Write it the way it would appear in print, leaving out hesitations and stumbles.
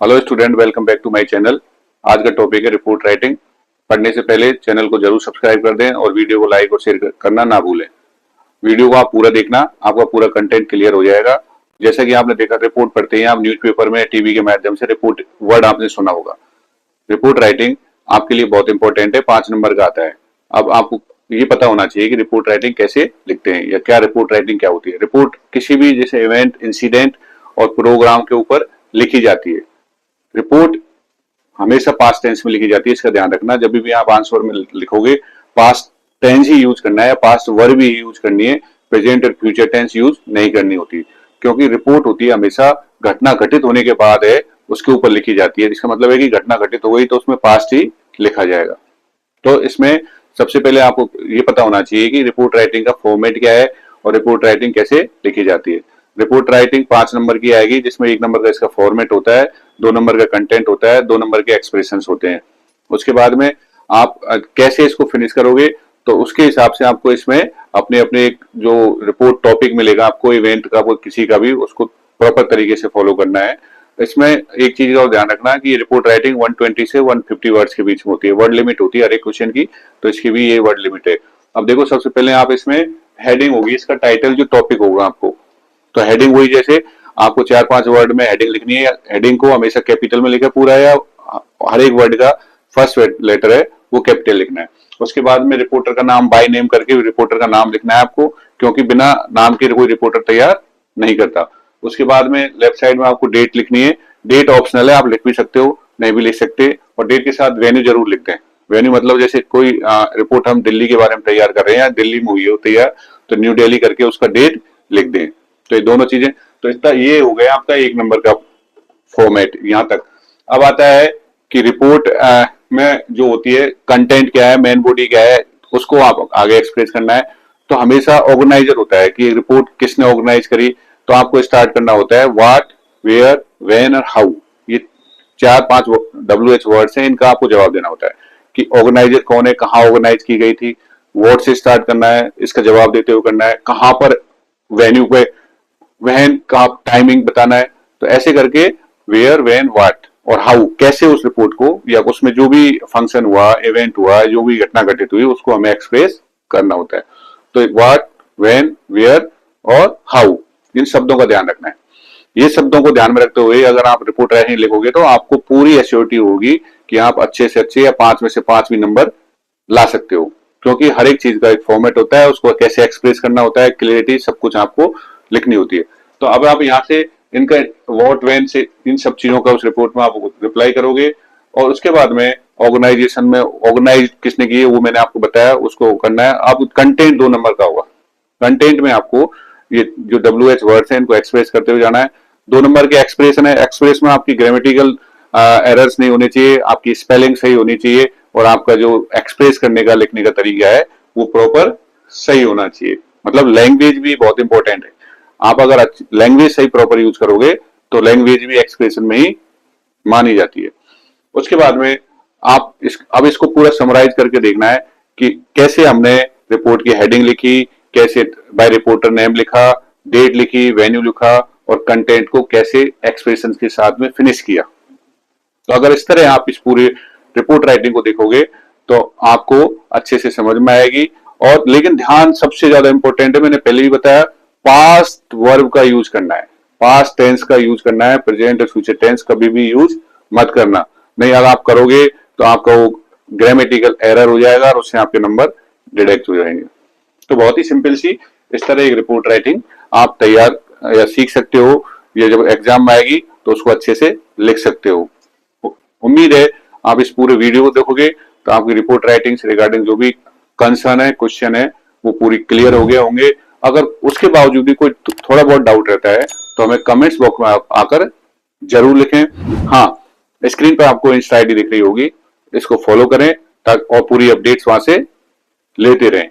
Hello student, welcome back to my channel. आज का topic है रिपोर्ट राइटिंग। पढ़ने से पहले चैनल को जरूर सब्सक्राइब कर दें और वीडियो को लाइक और शेयर करना ना भूलें। वीडियो को आप पूरा देखना, आपका पूरा कंटेंट क्लियर हो जाएगा। जैसा कि आपने देखा, रिपोर्ट पढ़ते हैं आप न्यूज़पेपर में, टीवी के माध्यम से। रिपोर्ट वर्ड आपने सुना होगा। रिपोर्ट राइटिंग आपके लिए बहुत इंपॉर्टेंट है, 5 नंबर का आता है। अब आपको ये पता होना चाहिए कि रिपोर्ट राइटिंग कैसे लिखते हैं या क्या रिपोर्ट राइटिंग क्या होती है। रिपोर्ट किसी भी जैसे इवेंट, इंसिडेंट और प्रोग्राम के ऊपर लिखी जाती है। रिपोर्ट हमेशा पास्ट टेंस में लिखी जाती है, इसका ध्यान रखना। जब भी आप आंसर में लिखोगे पास्ट टेंस ही यूज करना है, पास्ट वर्ब ही यूज करनी है। प्रेजेंट और फ्यूचर टेंस यूज नहीं करनी होती, क्योंकि रिपोर्ट होती है हमेशा घटना घटित होने के बाद है उसके ऊपर लिखी जाती है। इसका मतलब है कि घटना घटित हो गई तो उसमें पास्ट ही लिखा जाएगा। तो इसमें सबसे पहले आपको ये पता होना चाहिए कि रिपोर्ट राइटिंग का फॉर्मेट क्या है और रिपोर्ट राइटिंग कैसे लिखी जाती है। रिपोर्ट राइटिंग 5 नंबर की आएगी, जिसमें 1 नंबर का इसका फॉर्मेट होता है, 2 नंबर का कंटेंट होता है, 2 नंबर के एक्सप्रेशंस होते हैं। उसके बाद में आप कैसे इसको फिनिश करोगे, तो उसके हिसाब से आपको इसमें अपने अपने एक जो रिपोर्ट टॉपिक मिलेगा आपको, इवेंट का, किसी का भी, उसको प्रॉपर तरीके से फॉलो करना है। इसमें एक चीज का ध्यान रखना कि रिपोर्ट राइटिंग 120 से 150 वर्ड्स के बीच में होती है। वर्ड लिमिट होती है हर एक क्वेश्चन की, तो इसकी भी ये वर्ड लिमिट है। अब देखो, सबसे पहले आप इसमें हेडिंग होगी, इसका टाइटल जो टॉपिक होगा आपको, तो हेडिंग वही, जैसे आपको 4-5 वर्ड में हेडिंग लिखनी है। हेडिंग को हमेशा कैपिटल में लिखे पूरा, या हर एक वर्ड का फर्स्ट लेटर है वो कैपिटल लिखना है। उसके बाद में रिपोर्टर का नाम बाय नेम करके रिपोर्टर का नाम लिखना है आपको, क्योंकि बिना नाम के कोई रिपोर्टर तैयार नहीं करता। उसके बाद में लेफ्ट साइड में आपको डेट लिखनी है। डेट ऑप्शनल है, आप लिख भी सकते हो, नहीं भी लिख सकते। और डेट के साथ वेन्यू जरूर लिख दें। वेन्यू मतलब जैसे कोई रिपोर्ट हम दिल्ली के बारे में तैयार कर रहे हैं, दिल्ली में हुई हो तैयार, तो न्यू दिल्ली करके उसका डेट लिख दें। तो ये दोनों चीजें, तो इतना ये हो गया आपका 1 नंबर का फॉर्मेट यहां तक। अब आता है कि रिपोर्ट में जो होती है, कंटेंट क्या है, मेन बॉडी क्या है, उसको आप आगे एक्सप्रेस करना है। तो हमेशा ऑर्गेनाइजर होता है कि रिपोर्ट किसने ऑर्गेनाइज करी, तो आपको स्टार्ट करना होता है व्हाट, वेयर, व्हेन और हाउ। ये 4-5 WH वर्ड्स हैं, इनका आपको जवाब देना होता है कि ऑर्गेनाइजर कौन है, कहाँ ऑर्गेनाइज की गई थी। व्हाट से स्टार्ट करना है, इसका जवाब देते हुए करना है। कहाँ पर, वेन्यू पे, व्हेन का टाइमिंग बताना है। तो ऐसे करके वेयर, व्हेन, व्हाट और हाउ, कैसे उस रिपोर्ट को या उसमें जो भी फंक्शन हुआ, इवेंट हुआ, जो भी घटना घटित हुई, उसको हमें एक्सप्रेस करना होता है। तो व्हाट, व्हेन, वेयर और हाउ, इन शब्दों का ध्यान रखना है। ये शब्दों को ध्यान में रखते हुए अगर आप रिपोर्ट राइटिंग लिखोगे तो आपको पूरी एश्योरिटी होगी कि आप अच्छे से अच्छे या 5 में से 5 भी नंबर ला सकते हो, क्योंकि हर एक चीज का एक फॉर्मेट होता है, उसको कैसे एक्सप्रेस करना होता है, क्लियरिटी सब कुछ आपको लिखनी होती है। तो अब आप यहाँ से इनका व्हाट, व्हेन से इन सब चीजों का उस रिपोर्ट में आप रिप्लाई करोगे। और उसके बाद में ऑर्गेनाइजेशन में ऑर्गेनाइज किसने की है वो मैंने आपको बताया, उसको करना है। अब कंटेंट 2 नंबर का होगा। कंटेंट में आपको ये जो WH वर्ड्स हैं इनको एक्सप्रेस करते हुए जाना है। 2 नंबर के एक्सप्रेशन है। एक्सप्रेस में आपकी ग्रामेटिकल एरर्स नहीं होनी चाहिए, आपकी स्पेलिंग सही होनी चाहिए, और आपका जो एक्सप्रेस करने का, लिखने का तरीका है वो प्रॉपर सही होना चाहिए। मतलब लैंग्वेज भी बहुत इंपॉर्टेंट है। आप अगर लैंग्वेज सही प्रॉपर यूज करोगे तो लैंग्वेज भी एक्सप्रेशन में ही मानी जाती है। उसके बाद में आप अब इसको पूरा समराइज करके देखना है कि कैसे हमने रिपोर्ट की हेडिंग लिखी, कैसे बाय रिपोर्टर नेम लिखा, डेट लिखी, वेन्यू लिखा, और कंटेंट को कैसे एक्सप्रेशन के साथ में फिनिश किया। तो अगर इस तरह आप इस पूरे रिपोर्ट राइटिंग को देखोगे तो आपको अच्छे से समझ में आएगी। और लेकिन ध्यान सबसे ज्यादा इंपॉर्टेंट है, मैंने पहले भी बताया, पास्ट वर्ब का यूज करना है, पास्ट टेंस का यूज करना है। प्रेजेंट और फ्यूचर टेंस कभी भी यूज मत करना, नहीं अगर आप करोगे तो आपका वो ग्रामेटिकल एरर हो जाएगा और उससे आपके नंबर डिडक्ट हो जाएंगे। तो बहुत ही सिंपल सी इस तरह एक रिपोर्ट राइटिंग आप तैयार या सीख सकते हो। ये जब एग्जाम में आएगी तो उसको अच्छे से लिख सकते हो। उम्मीद है आप इस पूरे वीडियो को देखोगे तो आपकी रिपोर्ट राइटिंग से रिगार्डिंग जो भी कंसर्न है, क्वेश्चन है, वो पूरी क्लियर हो गए होंगे। अगर उसके बावजूद भी कोई थोड़ा बहुत डाउट रहता है तो हमें कमेंट्स बॉक्स में आकर जरूर लिखें। हाँ, स्क्रीन पर आपको इंस्टा आईडी दिख रही होगी, इसको फॉलो करें ताकि और पूरी अपडेट्स वहां से लेते रहें।